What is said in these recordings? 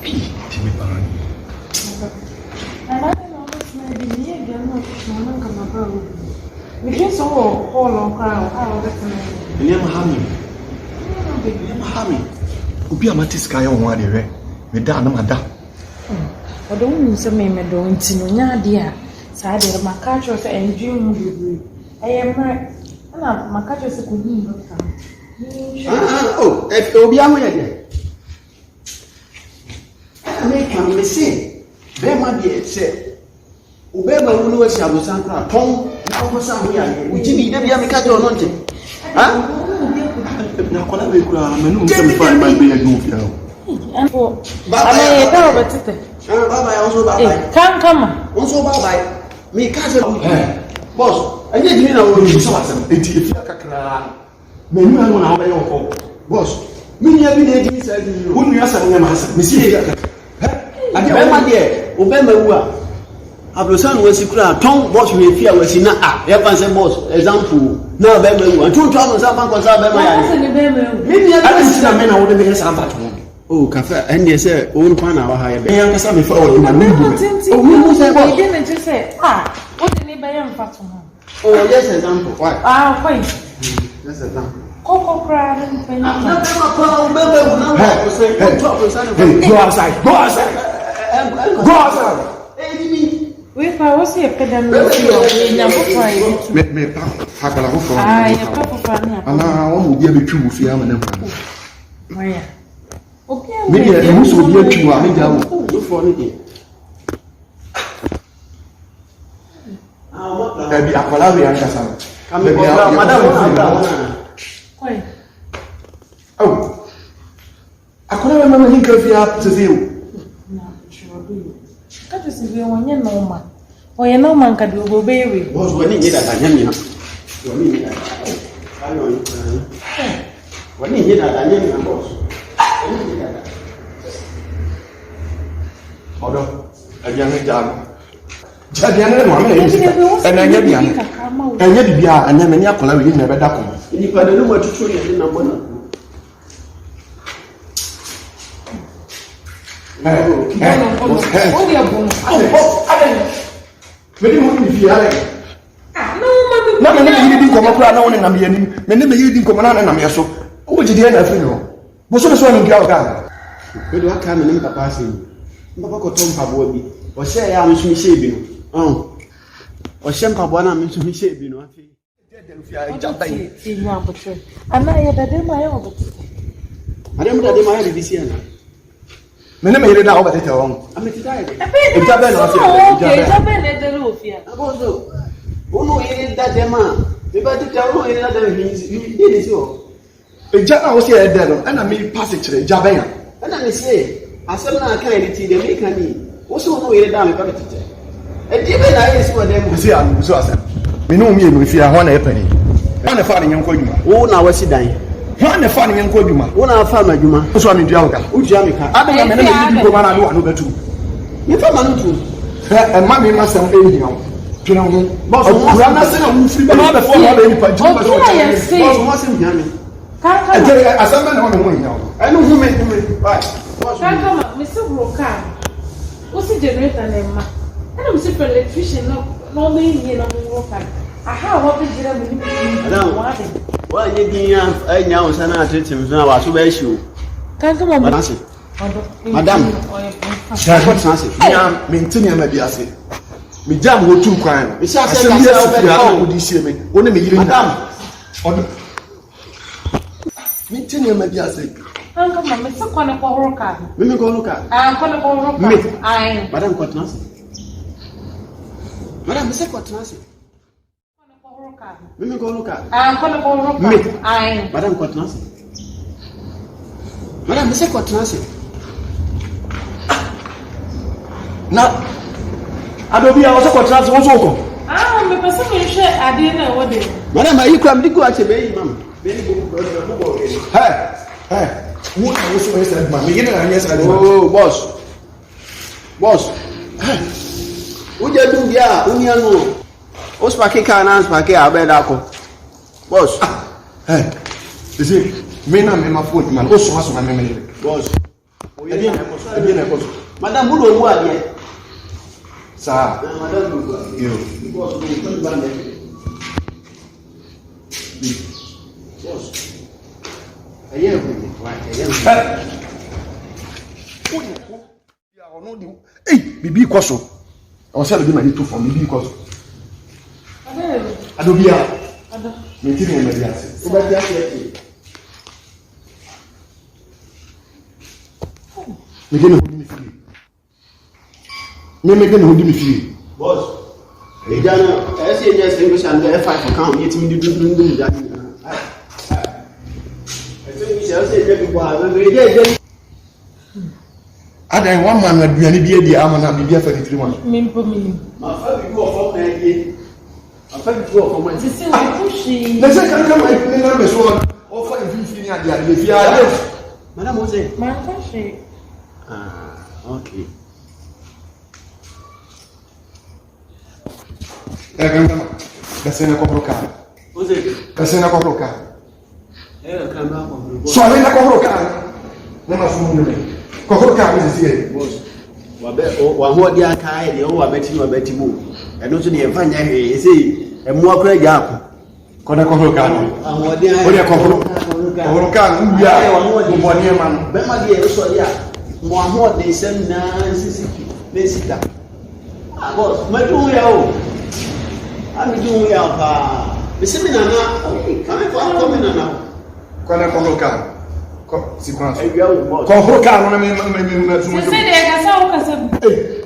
Timmy Pan. And I don't know what's maybe me again, not come abroad. We just all on crowd, how that's the name Hammy. Hammy. Ubi amatis kaya on one day. Me da no mada. I don't know some me don't know dear. Side of my catcher and June. I am right. And my catcher is a good oh, if Obi Amaya. I make him say, there might be a set. Ubeba who was a Sankra, Tom, now for some way, which you never have a cat or not. Huh? Now, I'm find my being a goof. And for Kankama also by me, cousin. Boss, I didn't know you saw some 80 cacra. Men, you have one of boss. Me, every day, said, wouldn't you ask a master? Monsieur, I remember there, Obama. Abrosan was a crowd. Tom was with fear was in a boss. Example. Now, Bema, and 2 troubles are back on maybe I don't see a man I wouldn't be a sample. Oh, cafe, and yes, sir, own pan our higher. I understand before in a new didn't just say, what did they buy him for? Oh, yes, example. Why? Fine. Yes, example. Cocoa crowd and penny. Go outside. Go outside. Go outside. If I was here, pedal, me Hakala for and I won't be able to fear them. Okay, maybe I also be a true. I mean, I will for anything. There be a Palavi Madam. Oh, I couldn't remember him could be up to you. No, sure. That is if you want your no man. Or your no man can do baby. Was when he did that, I am when he did that, I am boss. Although, I didn't done. Jadiana, and I get young. And yet, be and then many are calling never done. If I don't know what to show you, I didn't know. Mene me yere da over the town. I'm tired. It's a roof here. Uno yere da dema. The bad town yere da you did so. A jana was here dead, and I made passage to the Jabena. And I say, I said, I can't see the make me. Also, no yere down about it. And even I is for them. You see, I'm so sad. We know me if you are one penny. One of young Koduma. Oh, now what's it dying? One of young Koduma. One of family Juma. What's one in Jauka? Ujamika. I don't know go man I know two. You found one too. And mammy must have been young. You know, boss, I'm not saying I'm free, but not before any punch. What's in Jamie? I said, I don't know. I know who made it. Kankama, Mr. Brokan. What's the generator name? I don't see for electrician, no mean here, no worker. I have what did you have? Well, you didn't I know, and I treat him now as well as you. Kankama, Madam, what's Nancy? I am maintaining my bias. Me jam go too crime. Me say I would see me. Only me hearing madam. Maintaining my bias. Kankama, me so kwana kwa roka. Me go look at. Kwana kwa roka. Ai. Madam what Nancy? Madam, me say what Nancy? Me go look at. Kwana kwa roka. Ai. Madam what Nancy? Madam, me say what Nancy? Now, I don't be also contract one so. Me person me share ade na wo de. Madam, are you come to go at me, ma'am? Hey. Who also said, man, oh, boss. Who you do there? Who you know? Who's packing cans, packing a bed apple? Boss. Hey, you see, me and my foot, man, also has my memory. Boss. Madam Budo who are there. Sir, Madam you. Hey, Bibi Koso. I was telling you my little for Bibi Koso. Adobia. Meeting in Medias. Making a holding me free. Making a holding me free. Boss. I say yes, English and the F5 account. Yet me do that. I think we shall say that. Ada one man na duane bi edi amana bibia fa 3 Mimpo minim. Ma fa bi go for na ye. Ma fa bi go for ma. Sisi wa pushi. Na say kan ma ni na be so o fa infini ade ade fi ade. Madam Ose. Ma pushi. Okay. Kankama. Kasena ko broka. Ose. Kasena ko broka. Kamba ko. So ale na ko broka. Na ma fu mu ne. Kokoro ka mo sisi boss wa ho dia kai de o wa beti mu eno so de enfa nya he ese emu akora ja ko kona kokoro ka no ho dia o de kokoro ka ndia mo boni ma no be ma de e so dia mo ho de sem na sisi le sita boss ma du ya o ami du ya pa bisimi na na kan ko mi na na kona kokoro ka ko sequence ko kokoro ka no na me Sisi de kasa o kasa.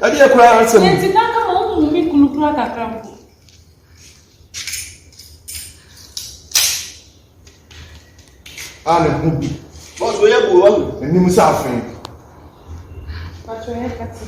Adi e kura ansem. Yenti Kankama Hmmm mi kulukura kakra. Ana bubi. boss we ya bu wa Ni musa afin. Pacho he kati.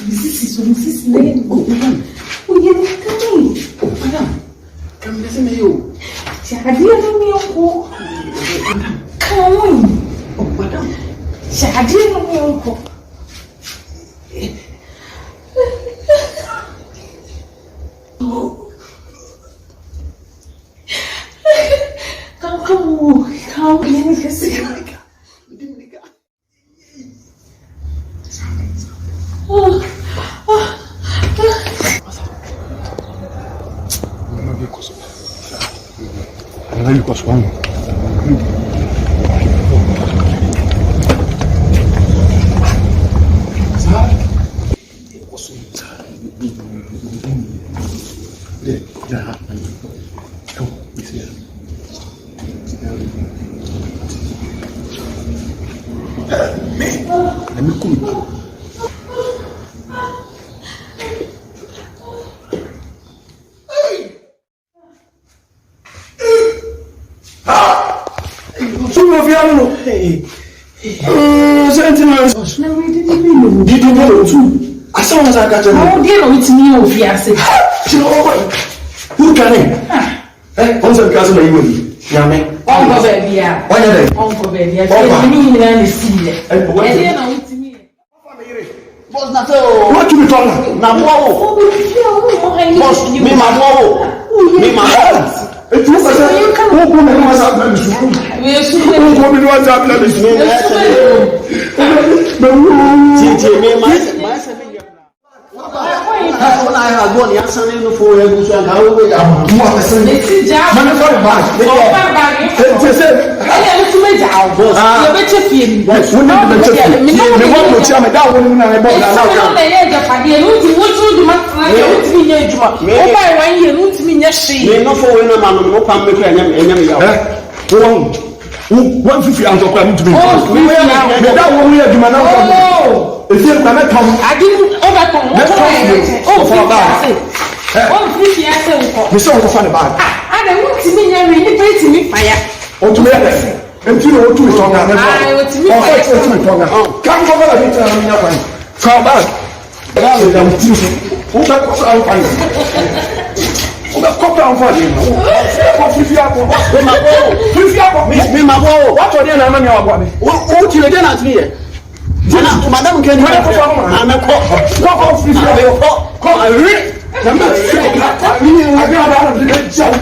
This is name. Oh, you madam. Come listen me you. Shahadia me unko. Come on. Oh, madam. Shahadia me unko. Come, let me just see. Ele passou um. As long as I got how dear with me of Yassi. Who can it? Once cousin, you will. Yammy. Uncle baby, why are they? Uncle baby, I can't mean any see it. And then with me. Boss na so. What you be talking? Na mo. Boss, me ma mo. Me ma mo. It's not that you can walk on the WhatsApp message. We are soon going to WhatsApp message. Me my 7 years. When I have gone, you are sending the phone and you are now with our mother. Let's see, Jack. Man, I'm going back. They said, I am to make out. You better feel. Yes, we need to check. Me want to tell me that woman I bought that now. The edge of a dear, what you do, my you drop. Oh, by 1 year, not me, yes, she. Me no for when a man no come make any. One 50 ounce of crime to me. Oh, we are that one we are doing now. Oh, if you're not come, I didn't overcome. Oh, for that. Oh, 50 years. We saw the fun about. I don't want to be near me, to me fire. Oh, to me, and you know, to me, tongue. I want to be fire. Come over and tell me your mind. Come back. Who got us out? Come down for you. Me ma bo. What are you na me wa bo me? O ti le dey na ti here. Jana madam can you I'm a call. Go free. Call a ring. I'm not sure. I mean, I got out of the job.